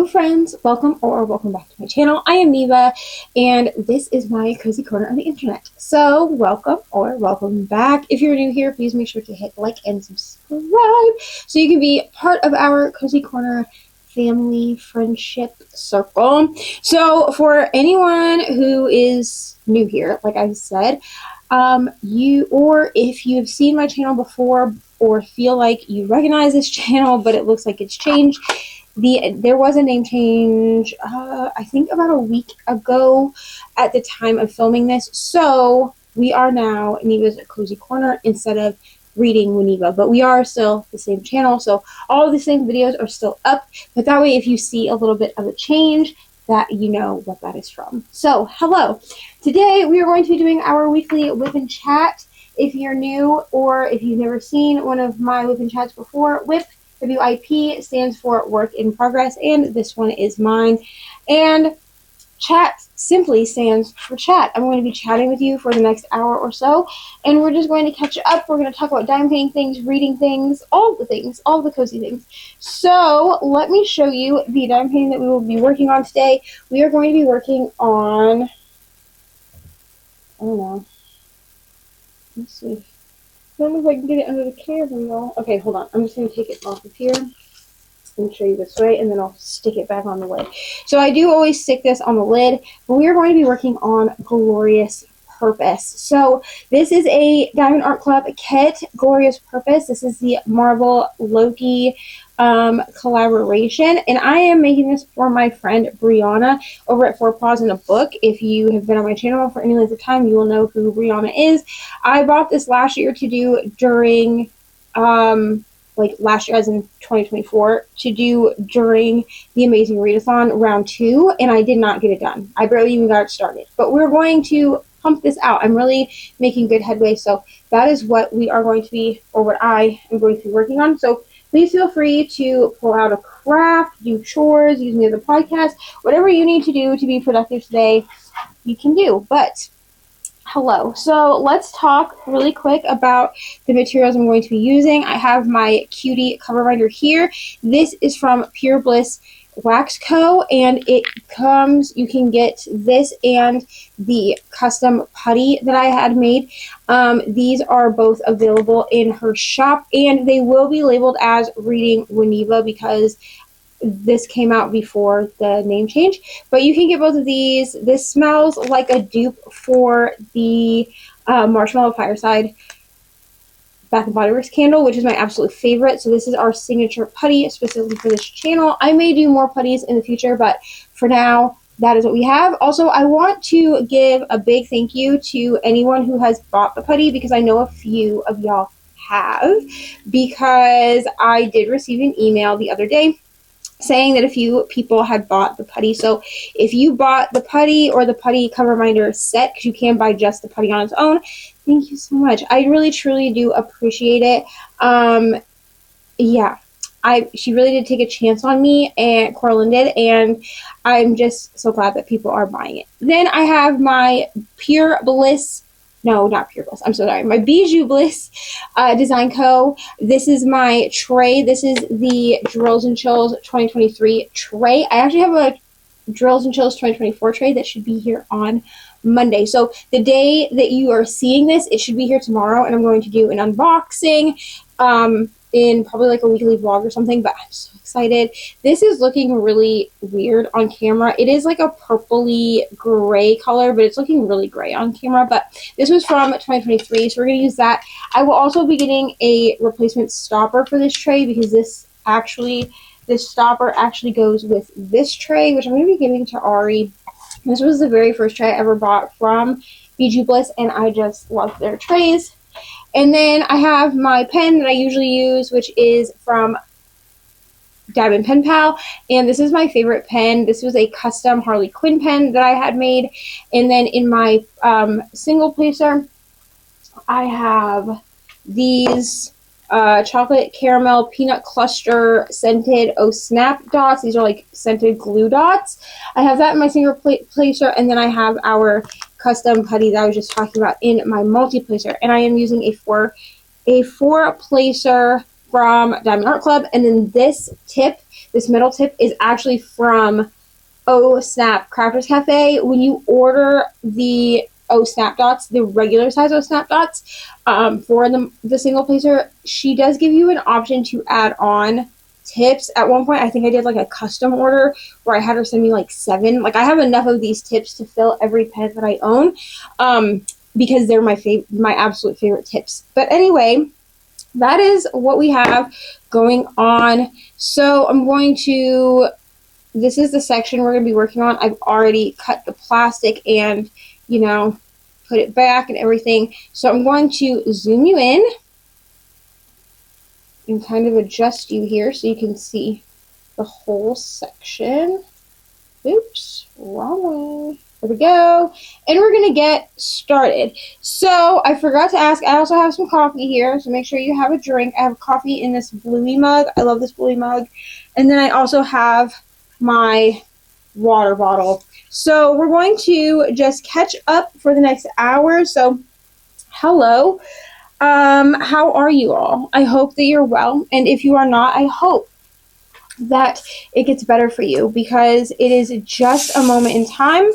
Hello friends, welcome back to my channel. I am Neva and this is my cozy corner on the internet. So welcome back. If you're new here, please make sure to hit like and subscribe so you can be part of our cozy corner family friendship circle. So for anyone who is new here, like I said, if you've seen my channel before or feel like you recognize this channel but it looks like it's changed, there was a name change, I think about a week ago at the time of filming this. So we are now Neva's Cozy Corner instead of Reading with Neva, but we are still the same channel. So all of the same videos are still up, but that way if you see a little bit of a change, that you know what that is from. So hello, today we are going to be doing our weekly WIP and chat. If you're new or if you've never seen one of my WIP and chats before, WIP, WIP stands for work in progress, and this one is mine. And chat simply stands for chat. I'm going to be chatting with you for the next hour or so, and we're just going to catch up. We're going to talk about diamond painting things, reading things, all the cozy things. So let me show you the diamond painting that we will be working on today. We are going to be working on, I don't know, let's see. I don't know if I can get it under the camera, y'all. Okay, hold on. I'm just going to take it off of here and show you this way, and then I'll stick it back on the lid. So I do always stick this on the lid, but we are going to be working on Glorious Purpose. So this is a Diamond Art Club kit, Glorious Purpose. This is the Marvel Loki collaboration, and I am making this for my friend Brianna over at 4 Paws in a Book. If you have been on my channel for any length of time, you will know who Brianna is. I bought this last year to do during like last year as in 2024 to do during the Amazing Readathon round 2, and I did not get it done. I barely even got it started, but we're going to pump this out. I'm really making good headway, so that is what we are going to be, or what I am going to be working on. So please feel free to pull out a craft, do chores, use me as a podcast, whatever you need to do to be productive today, you can do. But hello. So let's talk really quick about the materials I'm going to be using. I have my cutie coverminder here. This is from Pure Bliss Wax Co. and it comes, you can get this and the custom putty that I had made. These are both available in her shop, and they will be labeled as Reading with Neva because this came out before the name change, but you can get both of these. This smells like a dupe for the Marshmallow Fireside Bath & Body Works candle, which is my absolute favorite. So this is our signature putty specifically for this channel. I may do more putties in the future, but for now, that is what we have. Also, I want to give a big thank you to anyone who has bought the putty, because I know a few of y'all have, because I did receive an email the other day saying that a few people had bought the putty. So if you bought the putty or the putty coverminder set, because you can buy just the putty on its own, thank you so much. I really truly do appreciate it. Yeah, she really did take a chance on me, and Coraline did, and I'm just so glad that people are buying it. Then I have my Pure Bliss, no, not Pure Bliss, I'm so sorry, my Bijou Bliss Design Co. This is my tray. This is the Drills and Chills 2023 tray. I actually have a Drills and Chills 2024 tray that should be here on Monday. So the day that you are seeing this, it should be here tomorrow, and I'm going to do an unboxing in probably like a weekly vlog or something, but I'm so excited. This is looking really weird on camera. It is like a purpley gray color, but it's looking really gray on camera. But this was from 2023, so we're going to use that. I will also be getting a replacement stopper for this tray, because this stopper actually goes with this tray, which I'm going to be giving to Ari. This was the very first tray I ever bought from Bijou Bliss, and I just love their trays. And then I have my pen that I usually use, which is from Diamond Pen Pal, and this is my favorite pen. This was a custom Harley Quinn pen that I had made. And then in my single placer, I have these chocolate caramel peanut cluster scented snap dots. These are like scented glue dots. I have that in my single placer, and then I have our custom putty that I was just talking about in my multi placer, and I am using a four placer from Diamond Art Club. And then this metal tip, is actually from Oh Snap Crafters Cafe. When you order the Oh Snap Dots, the regular size Oh Snap Dots, for the single placer, she does give you an option to add on tips. At one point, I think I did like a custom order where I had her send me like 7. Like, I have enough of these tips to fill every pen that I own, because they're my absolute favorite tips. But anyway, that is what we have going on. So this is the section we're going to be working on. I've already cut the plastic and, put it back and everything. So I'm going to zoom you in and kind of adjust you here so you can see the whole section. Oops, wrong way. There we go. And we're going to get started. So I forgot to ask, I also have some coffee here, so make sure you have a drink. I have coffee in this bluey mug. I love this bluey mug. And then I also have my water bottle. So we're going to just catch up for the next hour. So hello. How are you all? I hope that you're well. And if you are not, I hope that it gets better for you, because it is just a moment in time.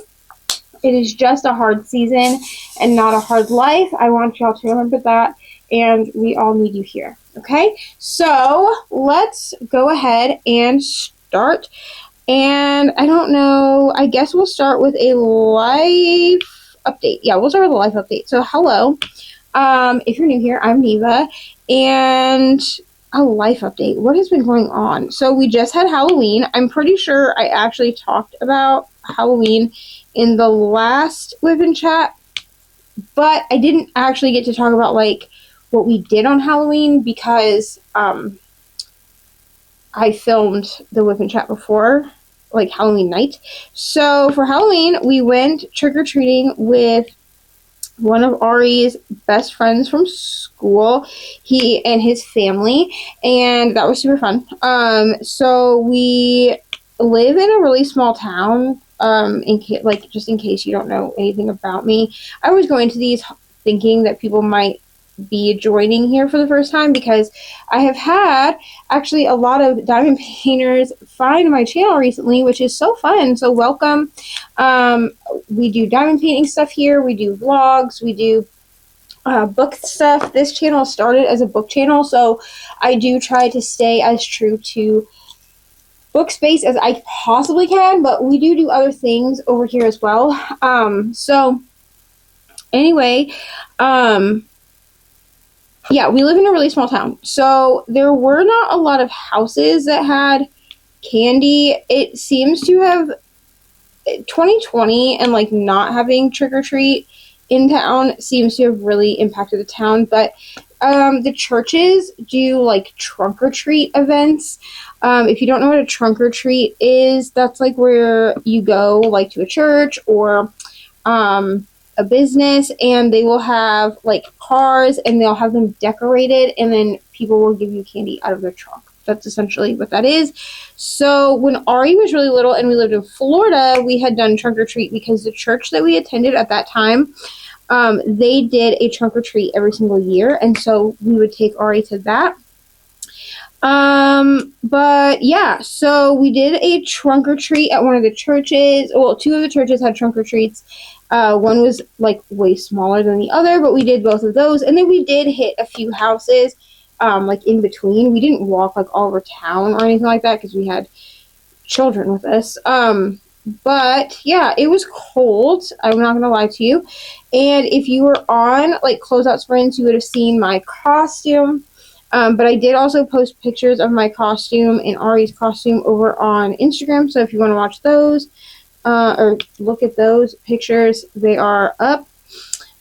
It is just a hard season and not a hard life. I want y'all to remember that, and we all need you here. Okay, so let's go ahead and start. And I don't know, I guess we'll start with a life update. Yeah, we'll start with a life update. So hello, if you're new here, I'm Neva, and a life update. What has been going on? So we just had Halloween. I'm pretty sure I actually talked about Halloween in the last WIP chat, but I didn't actually get to talk about like what we did on Halloween, because I filmed the WIP chat before, like Halloween night. So for Halloween, we went trick-or-treating with one of Ari's best friends from school, he and his family, and that was super fun. So we live in a really small town, just in case you don't know anything about me. I was going to these thinking that people might be joining here for the first time, because I have had actually a lot of diamond painters find my channel recently, which is so fun. So welcome. We do diamond painting stuff here. We do vlogs. We do book stuff. This channel started as a book channel, so I do try to stay as true to book space as I possibly can, but we do other things over here as well. So anyway, yeah, we live in a really small town, so there were not a lot of houses that had candy. It seems to have 2020 and like not having trick-or-treat in town seems to have really impacted the town, but the churches do like trunk-or-treat events. If you don't know what a trunk-or-treat is, that's like where you go like to a church or a business, and they will have like cars and they'll have them decorated, and then people will give you candy out of their trunk. That's essentially what that is. So when Ari was really little and we lived in Florida, we had done trunk or treat because the church that we attended at that time, they did a trunk or treat every single year, and so we would take Ari to that. But yeah, so we did a trunk or treat at one of the churches. Well, 2 of the churches had trunk or treats. One was like way smaller than the other, but we did both of those. And then we did hit a few houses, like in between. We didn't walk like all over town or anything like that because we had children with us. But yeah, it was cold. I'm not going to lie to you. And if you were on like Closeout Sprints, you would have seen my costume. But I did also post pictures of my costume and Ari's costume over on Instagram. So if you want to watch those, or look at those pictures, they are up.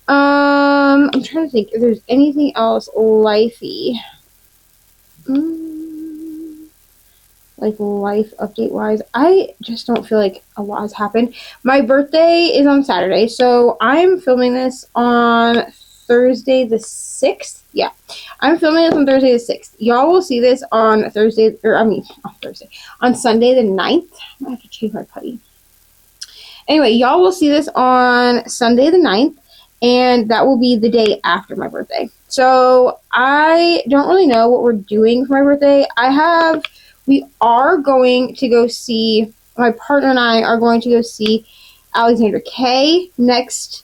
I'm trying to think if there's anything else lifey. Like life update wise, I just don't feel like a lot has happened. My birthday is on Saturday, so I'm filming this on Thursday the 6th. Yeah, I'm filming this on Thursday the 6th. Y'all will see this on on Sunday the 9th. I have to change my putty. Anyway, y'all will see this on Sunday the 9th, and that will be the day after my birthday. So I don't really know what we're doing for my birthday. We are going to go see, my partner and I are going to go see Alexander K next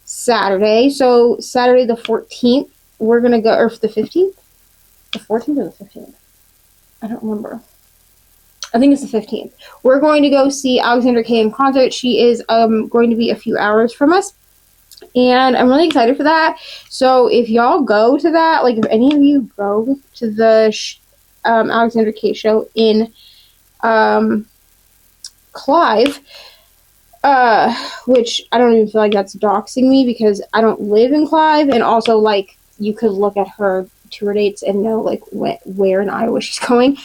Saturday. So Saturday the 14th, we're going to go, or the 15th? The 14th or the 15th? I don't remember. I think it's the 15th. We're going to go see Alexander K in concert. She is going to be a few hours from us, and I'm really excited for that. So if y'all go to that, like if any of you go to the Alexander K show in Clive, which I don't even feel like that's doxing me because I don't live in Clive, and also like you could look at her tour dates and know like where in Iowa she's going.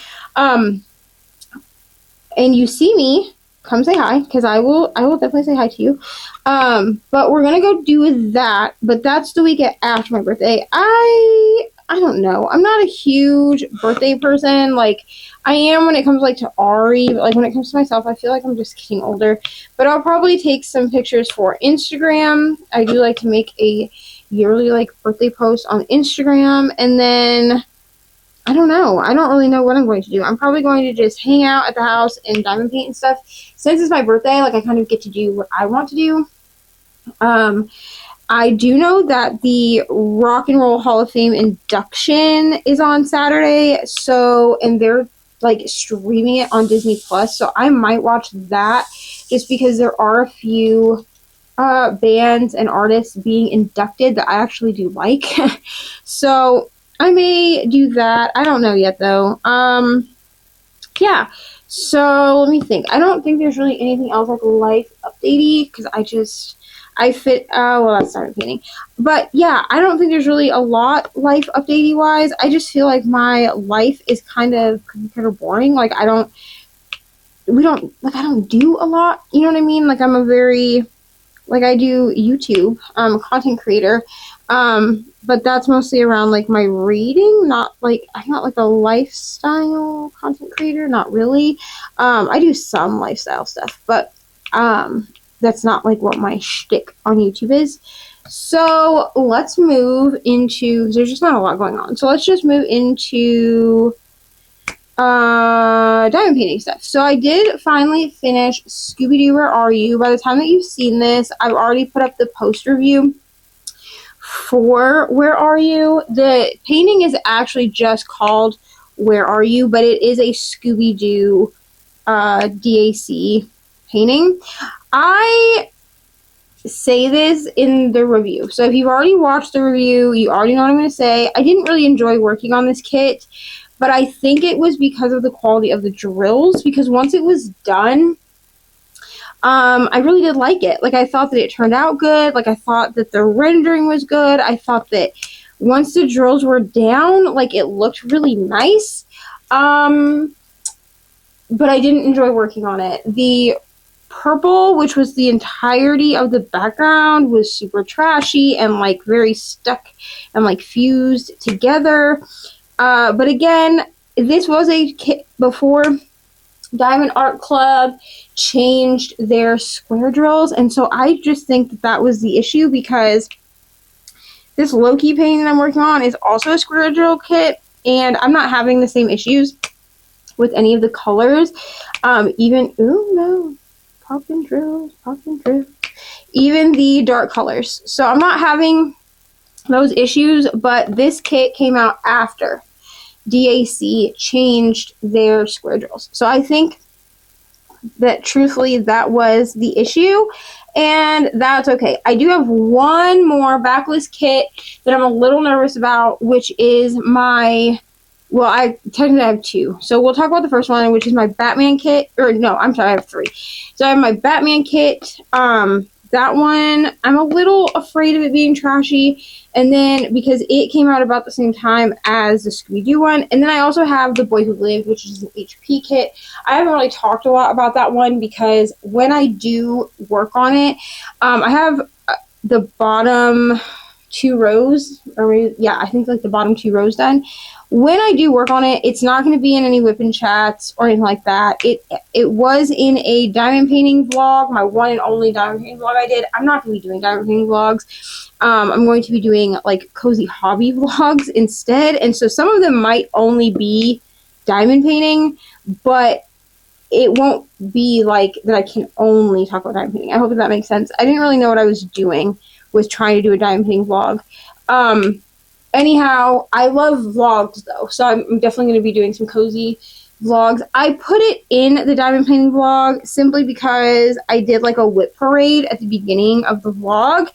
And you see me, come say hi, because I will definitely say hi to you. But we're gonna go do that, but that's the weekend after my birthday. I don't know. I'm not a huge birthday person. Like, I am when it comes like to Ari, but like when it comes to myself, I feel like I'm just getting older. But I'll probably take some pictures for Instagram. I do like to make a yearly like birthday post on Instagram, and then I don't know. I don't really know what I'm going to do. I'm probably going to just hang out at the house and diamond paint and stuff. Since it's my birthday, like I kind of get to do what I want to do. I do know that the Rock and Roll Hall of Fame induction is on Saturday. So, and they're like streaming it on Disney Plus. So I might watch that just because there are a few bands and artists being inducted that I actually do like. So I may do that. I don't know yet, though. Yeah. So let me think. I don't think there's really anything else like life updatey because well, that's diamond painting. But yeah, I don't think there's really a lot life updatey wise. I just feel like my life is kind of boring. Like I don't do a lot. You know what I mean? Like I'm I do YouTube. I'm a content creator. But that's mostly around like my reading, I'm not like a lifestyle content creator, not really. I do some lifestyle stuff, but that's not like what my shtick on YouTube is. So let's move into, there's just not a lot going on. So let's just move into diamond painting stuff. So I did finally finish Scooby-Doo, Where Are You? By the time that you've seen this, I've already put up the post review for Where Are You. The painting is actually just called Where Are You, but it is a Scooby-Doo DAC painting. I say this in the review. So if you've already watched the review, you already know what I'm going to say. I didn't really enjoy working on this kit, but I think it was because of the quality of the drills, because once it was done, I really did like it. Like, I thought that it turned out good. Like, I thought that the rendering was good. I thought that once the drills were down, like, it looked really nice. But I didn't enjoy working on it. The purple, which was the entirety of the background, was super trashy and, like, very stuck and, like, fused together. But again, this was a kit before Diamond Art Club changed their square drills, and so I just think that that was the issue, because this Loki painting that I'm working on is also a square drill kit, and I'm not having the same issues with any of the colors. Even the dark colors. So I'm not having those issues, but this kit came out after DAC changed their square drills. So I think that truthfully that was the issue, and that's okay. I do have one more backlist kit that I'm a little nervous about, which is I technically have two. So we'll talk about the first one, which is my Batman kit. Or no, I'm sorry, I have three. So I have my Batman kit. That one, I'm a little afraid of it being trashy. And then, because it came out about the same time as the Scooby-Doo one. And then I also have the Boy Who Lived, which is an HP kit. I haven't really talked a lot about that one, because when I do work on it, I have the bottom 2 rows, or maybe, yeah, I think like the bottom 2 rows done. When I do work on it, it's not going to be in any WIP and chats or anything like that. It was in a diamond painting vlog, my one and only diamond painting vlog I did. I'm not going to be doing diamond painting vlogs. I'm going to be doing like cozy hobby vlogs instead. And so some of them might only be diamond painting, but it won't be like that I can only talk about diamond painting. I hope that makes sense. I didn't really know what I was doing with trying to do a diamond painting vlog. Anyhow, I love vlogs though, so I'm definitely going to be doing some cozy vlogs. I put it in the diamond painting vlog simply because I did like a WIP parade at the beginning of the vlog,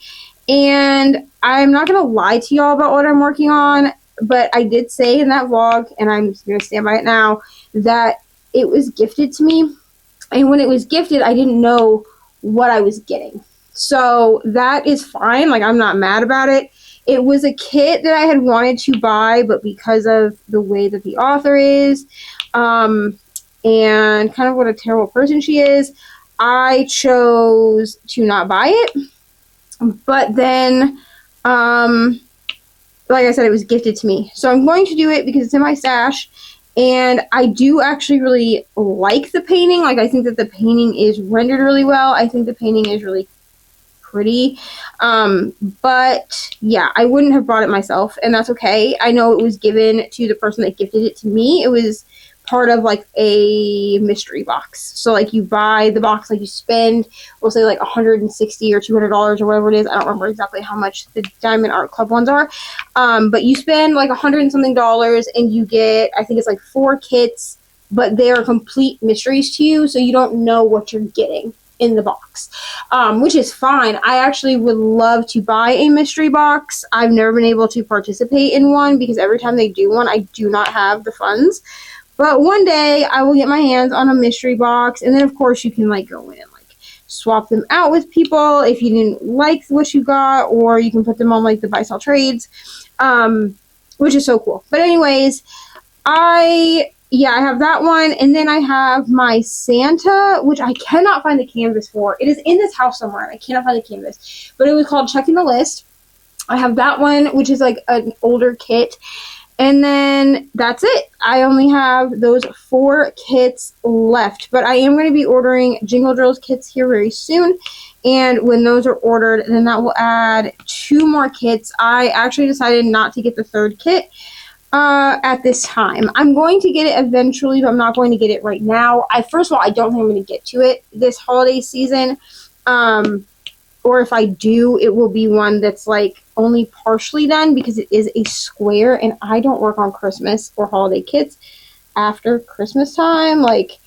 and I'm not going to lie to y'all about what I'm working on, but I did say in that vlog, and I'm just going to stand by it now, that it was gifted to me, and when it was gifted, I didn't know what I was getting. So that is fine, like I'm not mad about it. It was a kit that I had wanted to buy, but because of the way that the author is, and kind of what a terrible person she is, I chose to not buy it. But then, like I said, it was gifted to me. So I'm going to do it because it's in my stash, and I do actually really like the painting. Like, I think that the painting is rendered really well. I think the painting is really pretty, but yeah, I wouldn't have bought it myself, and that's okay. I know it was given to the person that gifted it to me. It was part of like a mystery box, so like you buy the box, like you spend, we'll say like $160 or $200 or whatever it is. I don't remember exactly how much the Diamond Art Club ones are, but you spend like $100 and something and you get, I think it's like 4 kits, but they are complete mysteries to you, so you don't know what you're getting in the box, which is fine. I actually would love to buy a mystery box. I've never been able to participate in one because every time they do one, I do not have the funds. But one day I will get my hands on a mystery box, and then of course you can like go in and like swap them out with people if you didn't like what you got, or you can put them on like the buy sell trades, which is so cool. But anyways, I have that one, and then I have my Santa, which I cannot find the canvas for. It is in this house somewhere, and I cannot find the canvas, but it was called Checking the List. I have that one, which is like an older kit, and then that's it. I only have those 4 kits left, but I am going to be ordering Jingle Drills kits here very soon, and when those are ordered, then that will add 2 more kits. I actually decided not to get the 3rd kit at this time. I'm going to get it eventually, but I'm not going to get it right now. First of all, I don't think I'm going to get to it this holiday season. Or if I do, it will be one that's like only partially done because it is a square, and I don't work on Christmas or holiday kits after Christmas time. Like,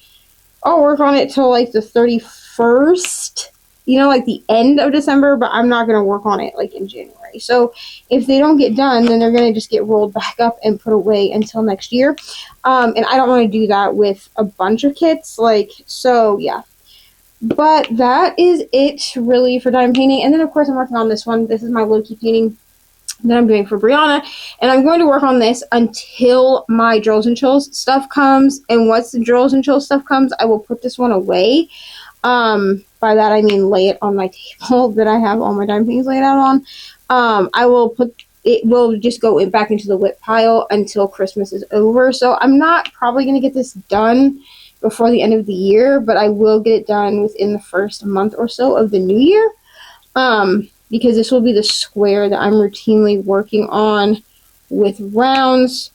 I'll work on it till like the 31st, like the end of December, but I'm not going to work on it like in January. So if they don't get done, then they're going to just get rolled back up and put away until next year. And I don't want to do that with a bunch of kits. So yeah. But that is it really for diamond painting. And then of course I'm working on this one. This is my Loki painting that I'm doing for Brianna. And I'm going to work on this until my Drills and Chills stuff comes. And once the Drills and Chills stuff comes, I will put this one away. By that I mean lay it on my table that I have all my diamond paintings laid out on. It will just go back into the WIP pile until Christmas is over. So I'm not probably going to get this done before the end of the year, but I will get it done within the first month or so of the new year. Because this will be the square that I'm routinely working on with rounds.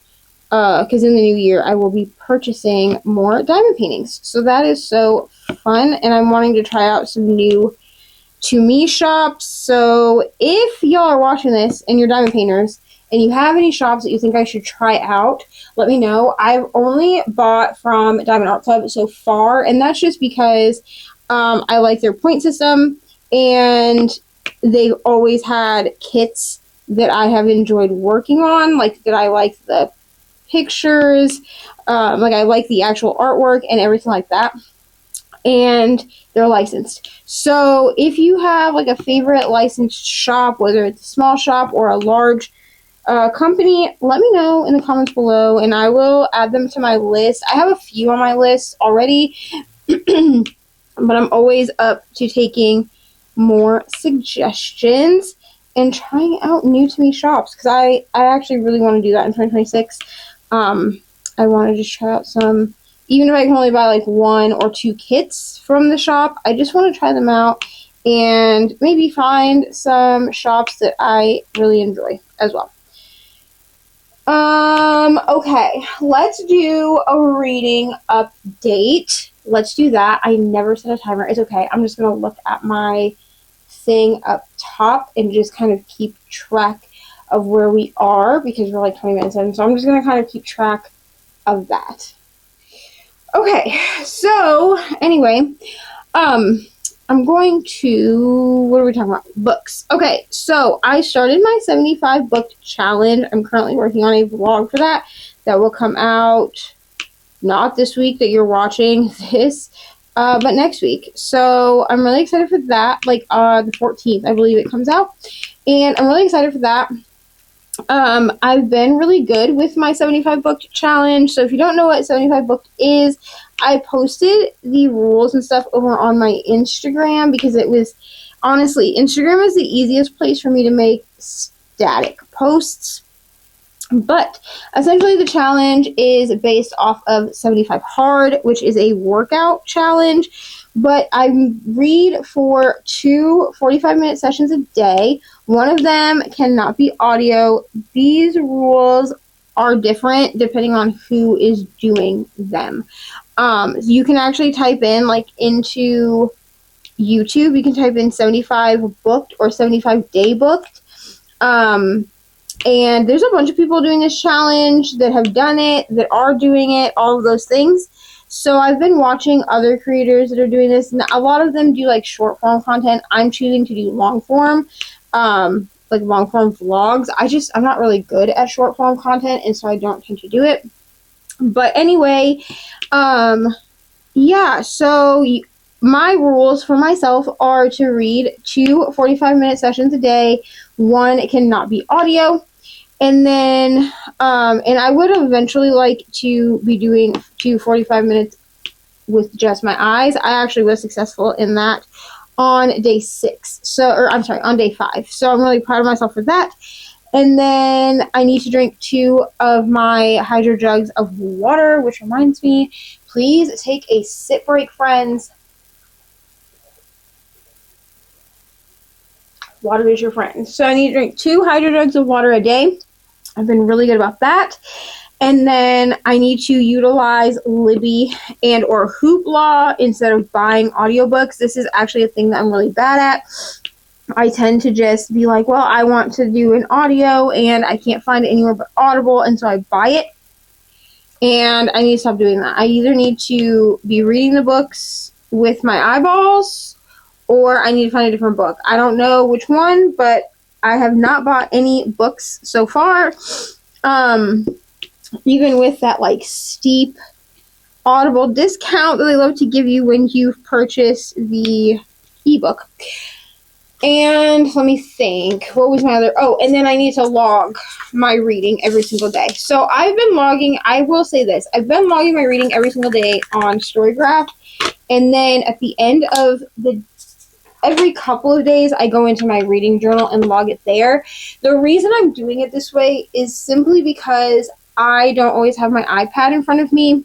Because in the new year, I will be purchasing more diamond paintings. So that is so fun, and I'm wanting to try out some new To Me shops. So if y'all are watching this and you're diamond painters and you have any shops that you think I should try out, let me know. I've only bought from Diamond Art Club so far, and that's just because I like their point system, and they've always had kits that I have enjoyed working on, like that I like the pictures, like I like the actual artwork and everything like that. And they're licensed. So if you have like a favorite licensed shop, whether it's a small shop or a large company, let me know in the comments below, and I will add them to my list. I have a few on my list already, but I'm always up to taking more suggestions. and trying out new to me shops, because I actually really want to do that in 2026. I want to just try out some, even if I can only buy like 1 or 2 kits from the shop, I just want to try them out and maybe find some shops that I really enjoy as well. Okay, let's do a reading update. Let's do that. I never set a timer. It's okay. I'm just going to look at my thing up top and just kind of keep track of where we are, because we're like 20 minutes in. So I'm just going to kind of keep track of that. Okay, so anyway, I'm going to, what are we talking about? Books. Okay, so I started my 75 book challenge. I'm currently working on a vlog for that will come out not this week that you're watching this, but next week. So I'm really excited for that, like the 14th, I believe it comes out. And I'm really excited for that. I've been really good with my 75 book challenge. So if you don't know what 75 book is, I posted the rules and stuff over on my Instagram, because it was, honestly, Instagram is the easiest place for me to make static posts. But essentially the challenge is based off of 75 hard, which is a workout challenge. But I read for 2 45-minute sessions a day. One of them cannot be audio. These rules are different depending on who is doing them. You can actually type in, like, into YouTube, you can type in 75 booked or 75 day booked. And there's a bunch of people doing this challenge that have done it, that are doing it, all of those things. So I've been watching other creators that are doing this, and a lot of them do like short form content. I'm choosing to do long form, like long form vlogs. I'm not really good at short form content, and so I don't tend to do it. But anyway, yeah, so my rules for myself are to read 2 45-minute sessions a day. One cannot be audio. And then, and I would eventually like to be doing 2 45 minutes with just my eyes. I actually was successful in that on day 6. So, or I'm sorry, on day 5. So I'm really proud of myself for that. And then I need to drink 2 of my hydro jugs of water, which reminds me, please take a sip break, friends. Water is your friend. So I need to drink 2 hydro jugs of water a day. I've been really good about that. And then I need to utilize Libby and or Hoopla instead of buying audiobooks. This is actually a thing that I'm really bad at. I tend to just be like, well, I want to do an audio and I can't find it anywhere but Audible, and so I buy it. And I need to stop doing that. I either need to be reading the books with my eyeballs, or I need to find a different book. I don't know which one, but I have not bought any books so far. Even with that like steep Audible discount that they love to give you when you purchase the ebook. And let me think, what was my other, and then I need to log my reading every single day. So I've been logging, I will say this, I've been logging my reading every single day on Storygraph, and then at the end of every couple of days, I go into my reading journal and log it there. The reason I'm doing it this way is simply because I don't always have my iPad in front of me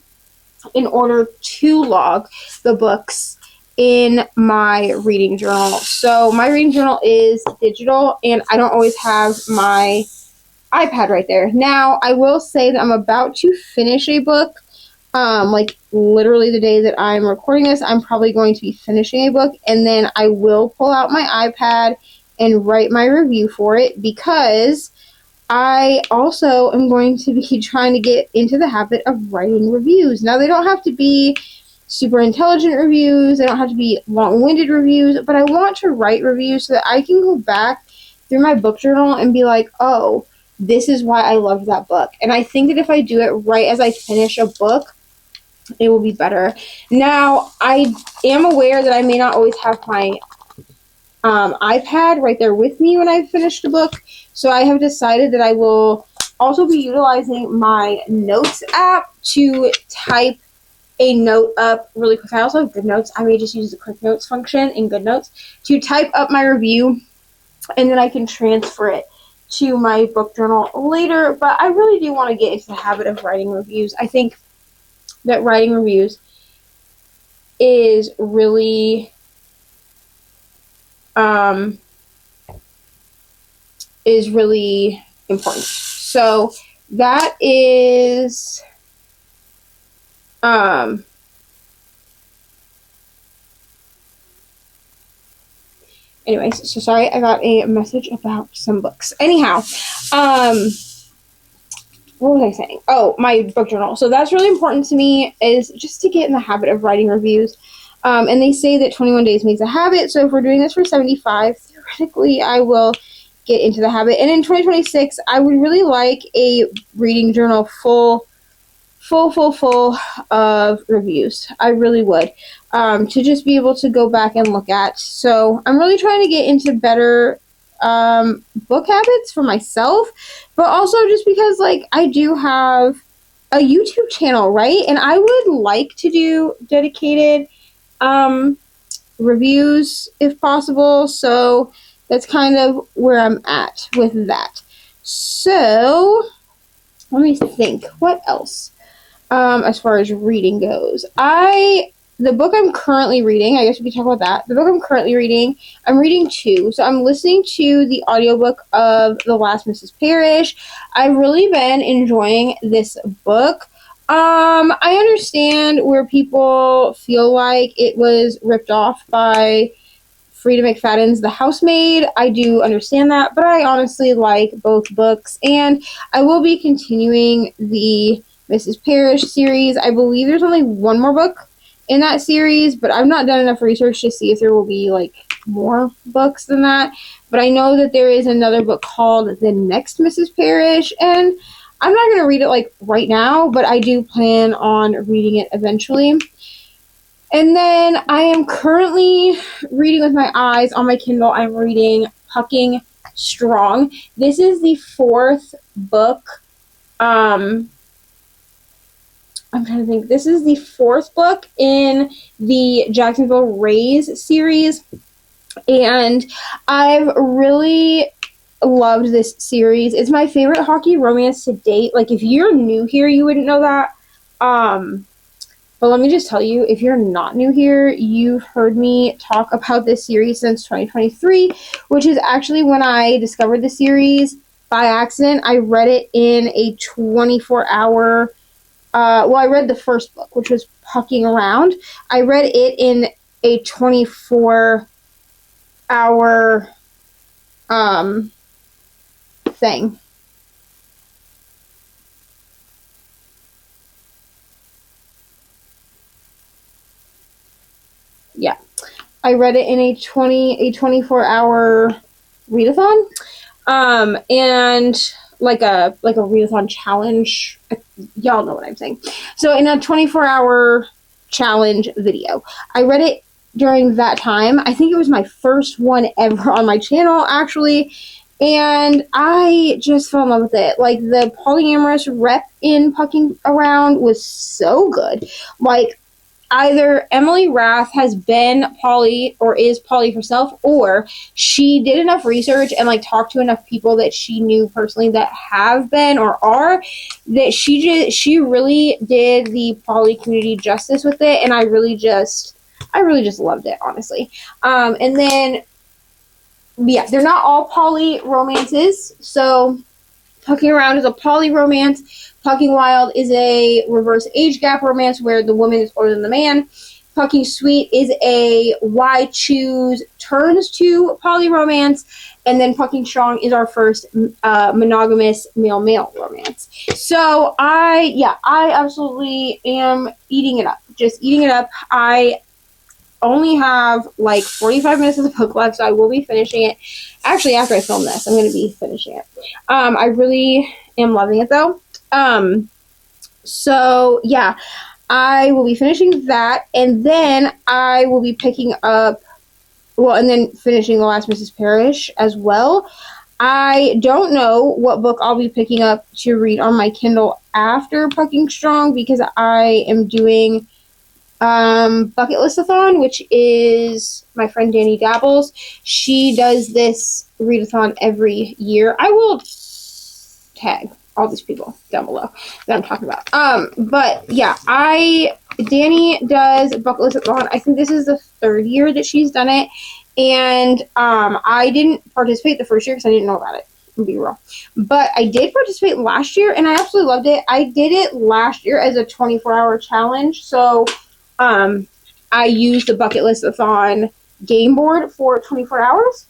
in order to log the books in my reading journal. So my reading journal is digital, and I don't always have my iPad right there. Now, I will say that I'm about to finish a book. Like literally the day that I'm recording this, I'm probably going to be finishing a book, and then I will pull out my iPad and write my review for it, because I also am going to be trying to get into the habit of writing reviews. Now, they don't have to be super intelligent reviews, they don't have to be long-winded reviews, but I want to write reviews so that I can go back through my book journal and be like, oh, this is why I loved that book. And I think that if I do it right as I finish a book, it will be better. Now, I am aware that I may not always have my iPad right there with me when I've finished a book, so I have decided that I will also be utilizing my notes app to type a note up really quick. I also have GoodNotes. I may just use the quick notes function in GoodNotes to type up my review and then I can transfer it to my book journal later. But I really do want to get into the habit of writing reviews. I think that writing reviews is really important. So that is anyways, so sorry, I got a message about some books. Anyhow, what was I saying? Oh, my book journal. So that's really important to me, is just to get in the habit of writing reviews. And they say that 21 days makes a habit. So if we're doing this for 75, theoretically, I will get into the habit. And in 2026, I would really like a reading journal full of reviews. I really would. To just be able to go back and look at. So I'm really trying to get into better book habits for myself, but also just because, like, I do have a YouTube channel, right? And I would like to do dedicated reviews if possible. So that's kind of where I'm at with that. So let me think. What else? As far as reading goes, the book I'm currently reading, I guess we could talk about that. The book I'm currently reading, I'm reading 2. So I'm listening to the audiobook of The Last Mrs. Parrish. I've really been enjoying this book. I understand where people feel like it was ripped off by Frida McFadden's The Housemaid. I do understand that, but I honestly like both books, and I will be continuing the Mrs. Parrish series. I believe there's only one more book in that series, but I've not done enough research to see if there will be, like, more books than that. But I know that there is another book called The Next Mrs. Parrish, and I'm not going to read it, like, right now, but I do plan on reading it eventually. And then I am currently reading with my eyes on my Kindle. I'm reading Pucking Strong. This is the 4th book. I'm trying to think. This is the 4th book in the Jacksonville Rays series, and I've really loved this series. It's my favorite hockey romance to date. Like, if you're new here, you wouldn't know that. But let me just tell you, if you're not new here, you've heard me talk about this series since 2023, which is actually when I discovered the series by accident. I read it in a 24-hour... I read the first book, which was Pucking Around. I read it in a 24-hour thing. Yeah. I read it in a 24-hour readathon. And like a readathon challenge. Y'all know what I'm saying. So in a 24-hour challenge video, I read it during that time. I think it was my first one ever on my channel, actually, and I just fell in love with it. Like, the polyamorous rep in Pucking Around was so good. Like, either Emily Rath has been poly or is poly herself, or she did enough research and, like, talked to enough people that she knew personally that have been or are, that she really did the poly community justice with it, and I really just loved it, honestly. And then, yeah, they're not all poly romances. So Pucking Around is a poly romance. Pucking Wild is a reverse age gap romance where the woman is older than the man. Pucking Sweet is a why choose turns to poly romance. And then Pucking Strong is our first monogamous male-male romance. So I absolutely am eating it up. Just eating it up. I only have like 45 minutes of the book left, so I will be finishing it. Actually, after I film this, I'm going to be finishing it. I really am loving it, though. So, yeah, I will be finishing that, and then I will be picking up, and then finishing The Last Mrs. Parrish as well. I don't know what book I'll be picking up to read on my Kindle after Pucking Strong, because I am doing Bucket Listathon, which is my friend Danny Dabbles. She does this readathon every year. I will tag all these people down below that I'm talking about. But yeah, Danny does bucket list-a-thon. I think this is the 3rd year that she's done it. And I didn't participate the first year because I didn't know about it, to be real. But I did participate last year, and I absolutely loved it. I did it last year as a 24-hour challenge. So I used the bucket list-a-thon game board for 24 hours.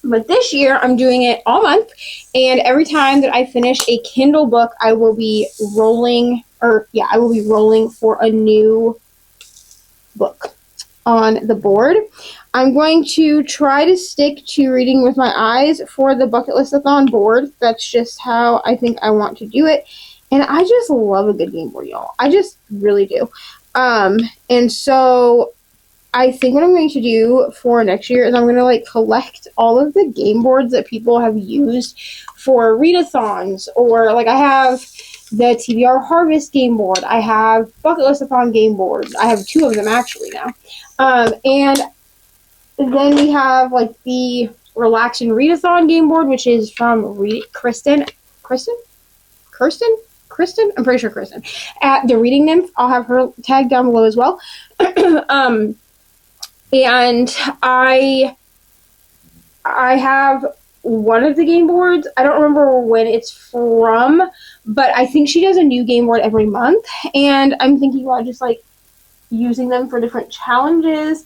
But this year, I'm doing it all month, and every time that I finish a Kindle book, I will be rolling for a new book on the board. I'm going to try to stick to reading with my eyes for the bucket list-a-thon board. That's just how I think I want to do it, and I just love a good game board, y'all. I just really do. And so I think what I'm going to do for next year is I'm going to like collect all of the game boards that people have used for readathons, or like I have the TBR Harvest game board. I have bucket list-a-thon game boards. I have 2 of them actually now. And then we have like the Relax and Readathon game board, which is from Kristen. I'm pretty sure Kristen at the Reading Nymph. I'll have her tag down below as well. And I have one of the game boards. I don't remember when it's from, but I think she does a new game board every month, and I'm thinking about just like using them for different challenges.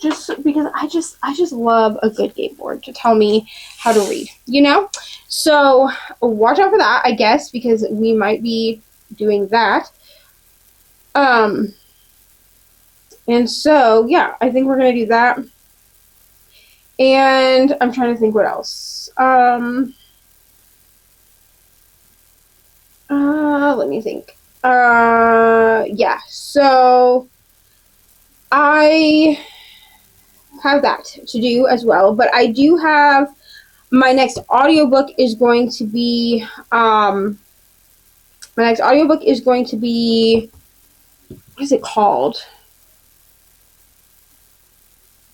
Just because I just love a good game board to tell me how to read, you know? So watch out for that, I guess, because we might be doing that. And so, yeah, I think we're going to do that. And I'm trying to think what else. Let me think. Yeah, so I have that to do as well, but I do have my next audiobook is going to be, what is it called?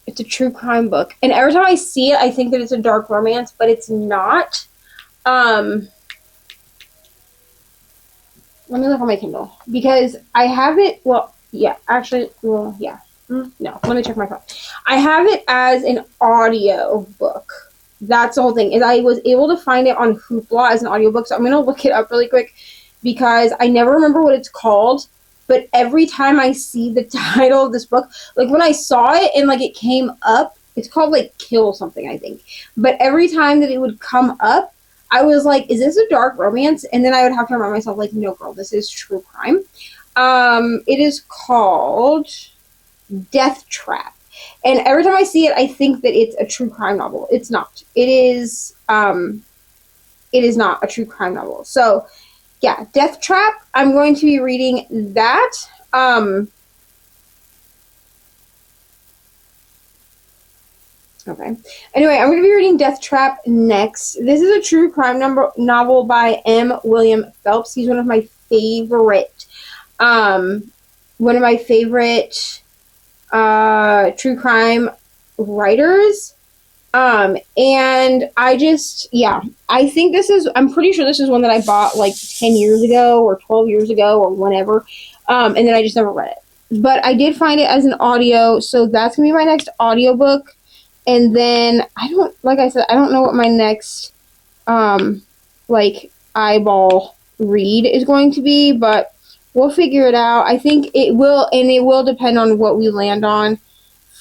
It's a true crime book. And every time I see it, I think that it's a dark romance, but it's not. Let me look on my Kindle. Because I have it, no, let me check my phone. I have it as an audio book. That's the whole thing. Is I was able to find it on Hoopla as an audiobook, so I'm going to look it up really quick because I never remember what it's called. But every time I see the title of this book, like when I saw it and like it came up, it's called like Kill something, I think. But every time that it would come up, I was like, is this a dark romance? And then I would have to remind myself, like, no, girl, this is true crime. It is called Death Trap. And every time I see it, I think that it's a true crime novel. It's not. It is not a true crime novel. So, yeah, Death Trap. I'm going to be reading that. Okay. Anyway, I'm going to be reading Death Trap next. This is a true crime novel by M. William Phelps. He's one of my favorite true crime writers. And I think I'm pretty sure this is one that I bought like 10 years ago or 12 years ago or whenever. And then I just never read it. But I did find it as an audio, so that's going to be my next audiobook. And then I don't know what my next eyeball read is going to be, but we'll figure it out. I think it will depend on what we land on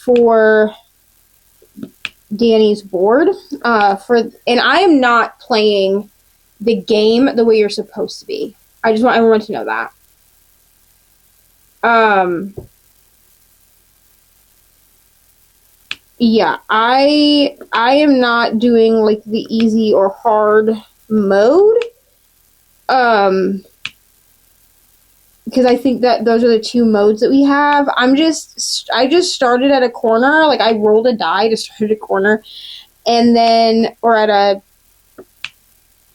for Danny's board. And I am not playing the game the way you're supposed to be. I just want everyone to know that. Yeah, I am not doing like the easy or hard mode. Because I think that those are the two modes that we have. I just started at a corner, like I rolled a die to start at a corner, and then, or at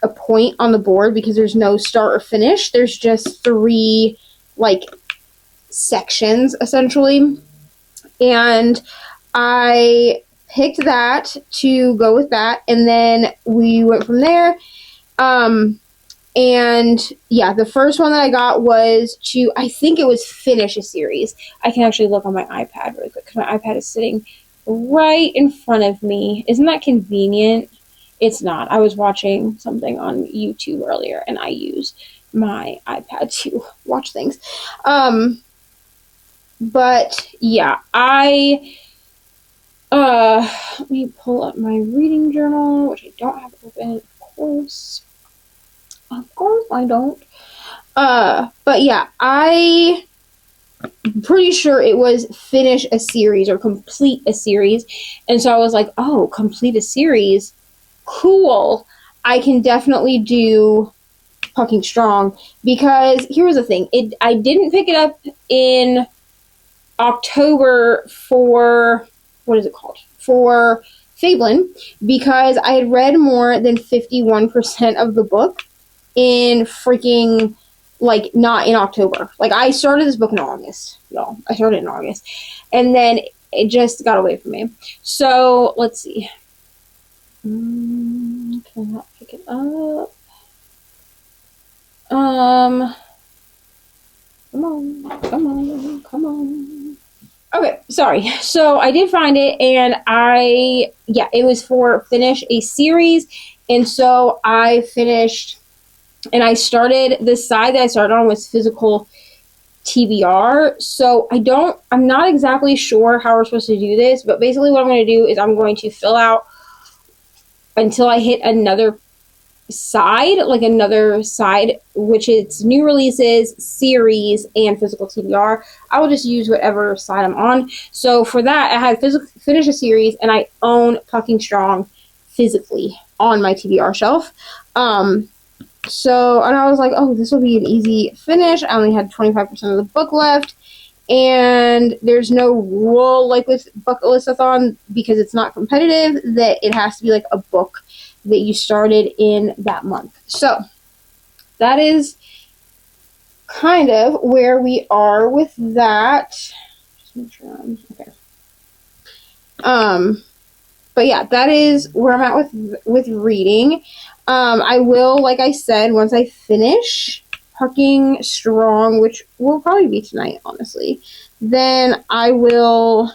a point on the board, because there's no start or finish. There's just 3 like sections essentially, and I picked that to go with that, and then we went from there. And yeah, the first one that I got was to, I think it was finish a series. I can actually look on my iPad really quick because my iPad is sitting right in front of me. Isn't that convenient? It's not. I was watching something on YouTube earlier, and I use my iPad to watch things. But yeah, let me pull up my reading journal, which I don't have open, of course. Of course I don't. But yeah, I'm pretty sure it was finish a series or complete a series. And so I was like, oh, complete a series? Cool. I can definitely do Fucking Strong, because here was the thing. I didn't pick it up in October for, what is it called? For Fabelin, because I had read more than 51% of the book in freaking, like, not in October. Like, I started this book in August, y'all. I started in August. And then it just got away from me. So, let's see. Can I not pick it up? Come on. Okay, sorry. So I did find it, and it was for finish a series. And so I finished, and I started, the side that I started on was physical TBR. So I'm not exactly sure how we're supposed to do this, but basically what I'm going to do is I'm going to fill out until I hit another side, which is new releases, series, and physical TBR. I will just use whatever side I'm on. So for that, I had finish a series, and I own Fucking Strong physically on my TBR shelf. So, and I was like, oh, this will be an easy finish. I only had 25% of the book left, and there's no rule like with Bucket Listathon, because it's not competitive, that it has to be like a book that you started in that month. So that is kind of where we are with that. Just make sure I'm okay. But yeah, that is where I'm at with reading. I will, like I said, once I finish Fucking Strong, which will probably be tonight, honestly, then I will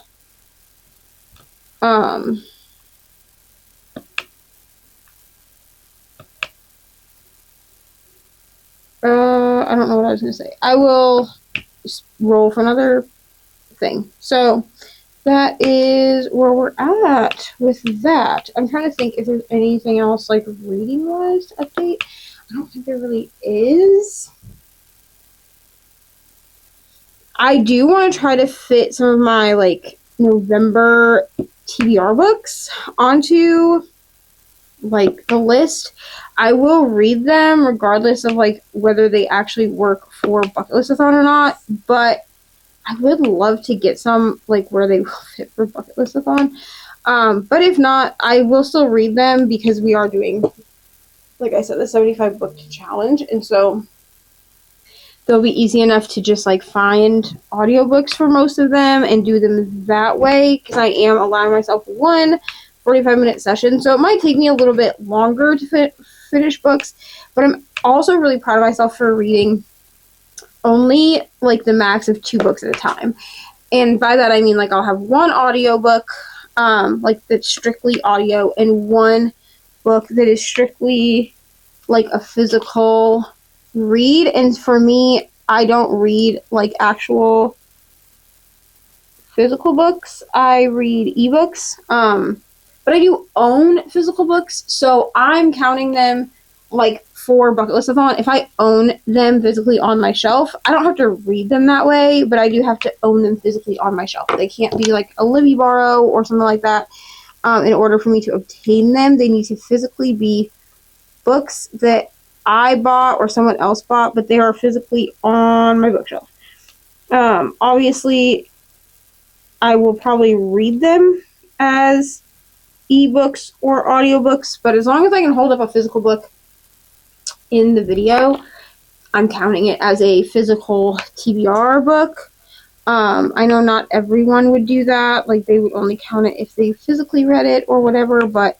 I don't know what I was going to say. I will roll for another thing. So that is where we're at with that. I'm trying to think if there's anything else, like, reading-wise to update. I don't think there really is. I do want to try to fit some of my, like, November TBR books onto, like, the list. I will read them regardless of, like, whether they actually work for Bucket Listathon or not, but I would love to get some, like, where they will fit for Bucket Listathon. But if not, I will still read them, because we are doing, like I said, the 75 book challenge, and so they'll be easy enough to just, like, find audiobooks for most of them and do them that way, because I am allowing myself one 45-minute session, so it might take me a little bit longer to finish books, but I'm also really proud of myself for reading only, like, the max of 2 books at a time. And by that I mean, like, I'll have one audiobook, like, that's strictly audio, and one book that is strictly, like, a physical read. And for me, I don't read, like, actual physical books. I read ebooks. But I do own physical books, so I'm counting them, like, for Bucket Listathon. If I own them physically on my shelf, I don't have to read them that way, but I do have to own them physically on my shelf. They can't be, like, a Libby borrow or something like that. In order for me to obtain them, they need to physically be books that I bought or someone else bought, but they are physically on my bookshelf. Obviously, I will probably read them as ebooks or audiobooks, but as long as I can hold up a physical book in the video, I'm counting it as a physical TBR book. I know not everyone would do that. Like, they would only count it if they physically read it or whatever, but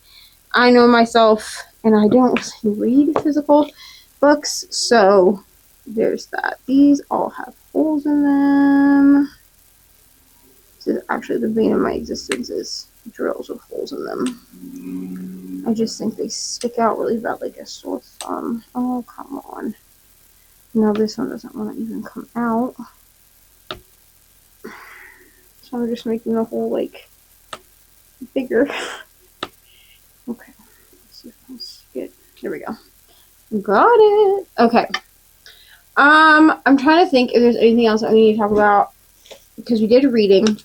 I know myself, and I don't really read physical books, so there's that. These all have holes in them. This is actually the bane of my existence, is drills with holes in them. I just think they stick out really bad like a sore thumb. Oh, come on. No, this one doesn't want to even come out. So I'm just making the hole, like, bigger. Okay. Let's see if I can get... There we go. Got it. Okay. I'm trying to think if there's anything else that we need to talk about, because we did reading.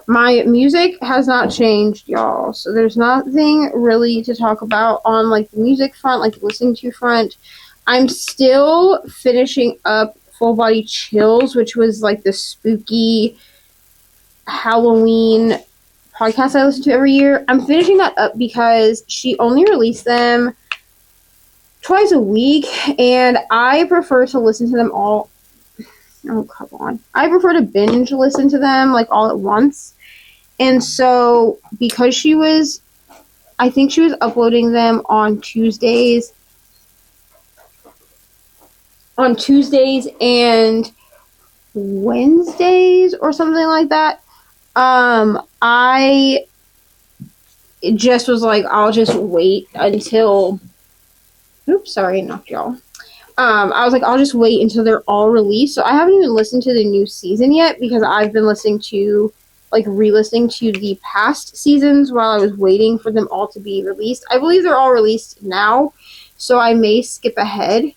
My music has not changed, y'all. So there's nothing really to talk about on, like, the music front, like, listening to front. I'm still finishing up Full Body Chills, which was, like, the spooky Halloween podcast I listen to every year. I'm finishing that up because she only released them twice a week, and I prefer to listen to them all. Oh, come on. I prefer to binge listen to them, like, all at once. And so, because I think she was uploading them on Tuesdays and Wednesdays or something like that. I just was like, I'll just wait until... Oops, sorry, I knocked y'all. I was like, I'll just wait until they're all released. So I haven't even listened to the new season yet, because I've been listening to, like, re-listening to the past seasons while I was waiting for them all to be released. I believe they're all released now, so I may skip ahead.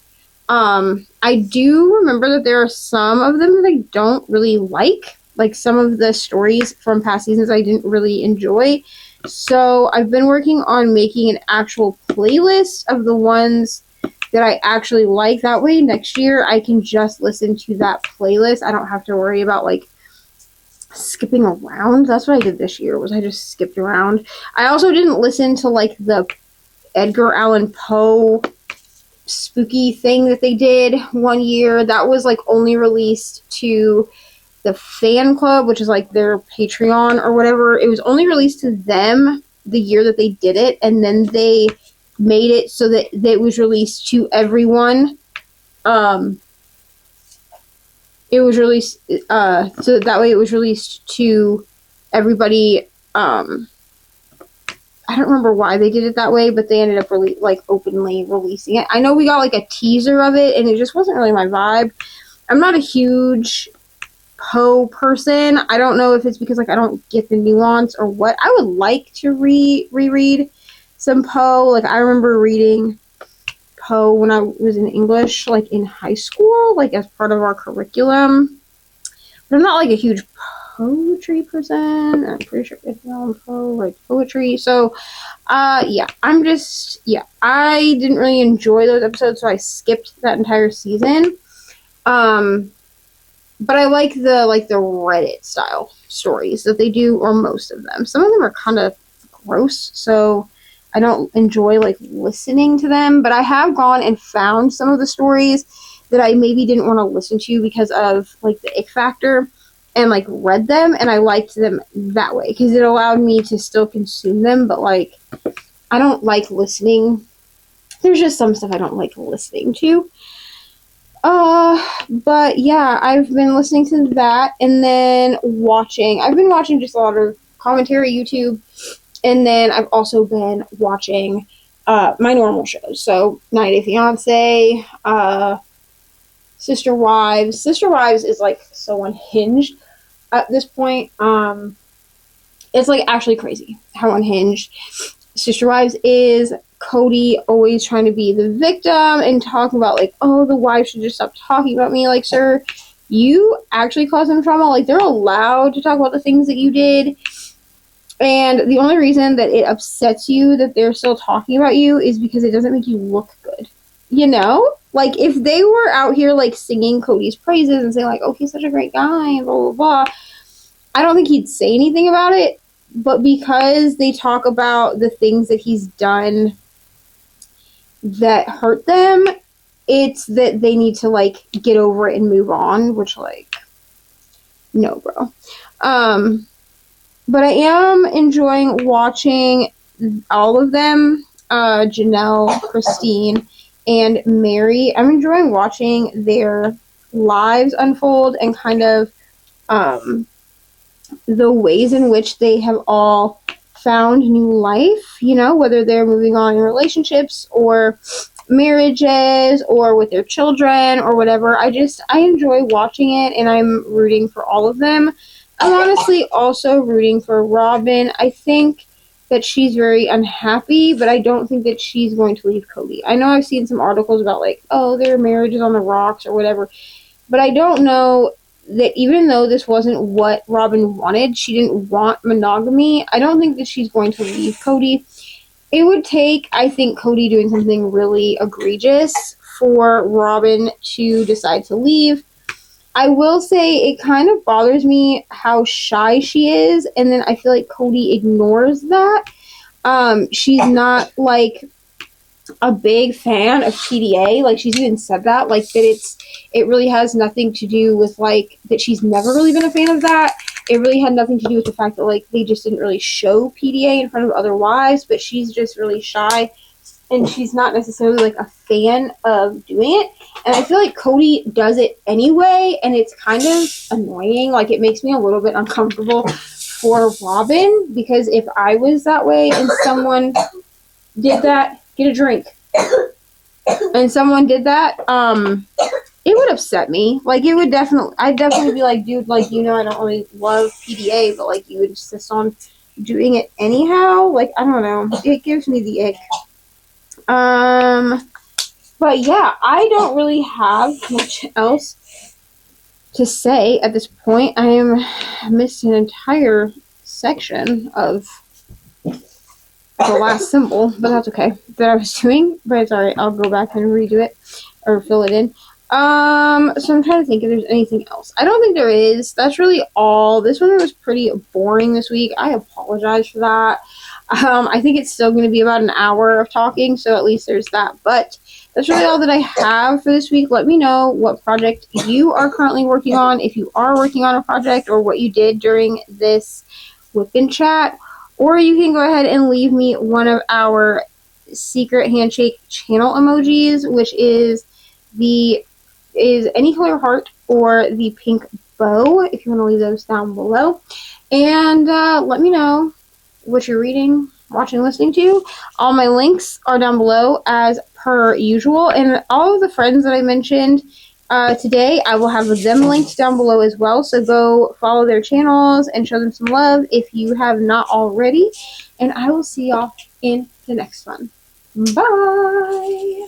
I do remember that there are some of them that I don't really like. Like, some of the stories from past seasons I didn't really enjoy. So I've been working on making an actual playlist of the ones that I actually like. That way next year I can just listen to that playlist. I don't have to worry about, like, skipping around. That's what I did this year, was I just skipped around. I also didn't listen to, like, the Edgar Allan Poe spooky thing that they did one year. That was, like, only released to the fan club, which is, like, their Patreon or whatever. It was only released to them the year that they did it, and then they made it so that it was released to everyone. It was released so that way it was released to everybody. I don't remember why they did it that way, but they ended up openly releasing it. I know we got, like, a teaser of it, and it just wasn't really my vibe. I'm not a huge Poe person. I don't know if it's because, like, I don't get the nuance or what. I would like to reread some Poe. Like, I remember reading Poe when I was in English, like, in high school, like, as part of our curriculum. But I'm not, like, a huge poetry person. I'm pretty sure Edgar Allan Poe writes poetry. So, yeah, I didn't really enjoy those episodes, so I skipped that entire season. But I like the Reddit style stories that they do, or most of them. Some of them are kind of gross, so I don't enjoy, like, listening to them. But I have gone and found some of the stories that I maybe didn't want to listen to because of, like, the ick factor, and, like, read them, and I liked them that way because it allowed me to still consume them. But, like, I don't like listening. There's just some stuff I don't like listening to. But yeah, I've been listening to that, and then I've been watching just a lot of commentary YouTube, and then I've also been watching, my normal shows. So, 90 Day Fiancé, Sister Wives. Sister Wives is, like, so unhinged at this point. It's, like, actually crazy how unhinged Sister Wives is. Cody always trying to be the victim and talking about, like, oh, the wife should just stop talking about me. Like, sir, you actually caused them trauma. Like, they're allowed to talk about the things that you did. And the only reason that it upsets you that they're still talking about you is because it doesn't make you look good. You know? Like, if they were out here, like, singing Cody's praises and saying, like, oh, he's such a great guy, and blah, blah, blah, I don't think he'd say anything about it. But because they talk about the things that he's done that hurt them, it's that they need to, like, get over it and move on, which, like, No, bro. But I am enjoying watching all of them. Janelle, Christine, and Mary. I'm enjoying watching their lives unfold and kind of the ways in which they have all found new life, you know, whether they're moving on in relationships or marriages or with their children or whatever. I enjoy watching it, and I'm rooting for all of them. I'm honestly also rooting for Robin. I think that she's very unhappy, but I don't think that she's going to leave Cody. I know I've seen some articles about like, oh, their marriage is on the rocks or whatever, but I don't know that even though this wasn't what Robin wanted, she didn't want monogamy, I don't think that she's going to leave Cody. It would take, I think, Cody doing something really egregious for Robin to decide to leave. I will say it kind of bothers me how shy she is, and then I feel like Cody ignores that. She's not like a big fan of PDA. Like, she's even said that, like, that it really has nothing to do with, like, that she's never really been a fan of that. It really had nothing to do with the fact that, like, they just didn't really show PDA in front of other wives, but she's just really shy, and she's not necessarily, like, a fan of doing it. And I feel like Cody does it anyway, and it's kind of annoying. Like, it makes me a little bit uncomfortable for Robin, because if I was that way and someone did that, get a drink, and someone did that, it would upset me. Like, it would I'd definitely be like, dude, like, you know, I don't really love PDA, but, like, you would insist on doing it anyhow. Like, I don't know. It gives me the ick. But yeah, I don't really have much else to say at this point. I missed an entire section of the last symbol, but that's okay, that I was doing, but it's alright. I'll go back and redo it or fill it in. So I'm trying to think if there's anything else. I don't think there is. That's really all. This one was pretty boring this week. I apologize for that. I think it's still going to be about an hour of talking, so at least there's that. But that's really all that I have for this week. Let me know what project you are currently working on, if you are working on a project, or what you did during this WIP chat. Or you can go ahead and leave me one of our secret handshake channel emojis, which is any color heart or the pink bow, if you want to leave those down below. And let me know what you're reading, watching, listening to. All my links are down below as per usual. And all of the friends that I mentioned today, I will have them linked down below as well, so go follow their channels and show them some love if you have not already, and I will see y'all in the next one. Bye!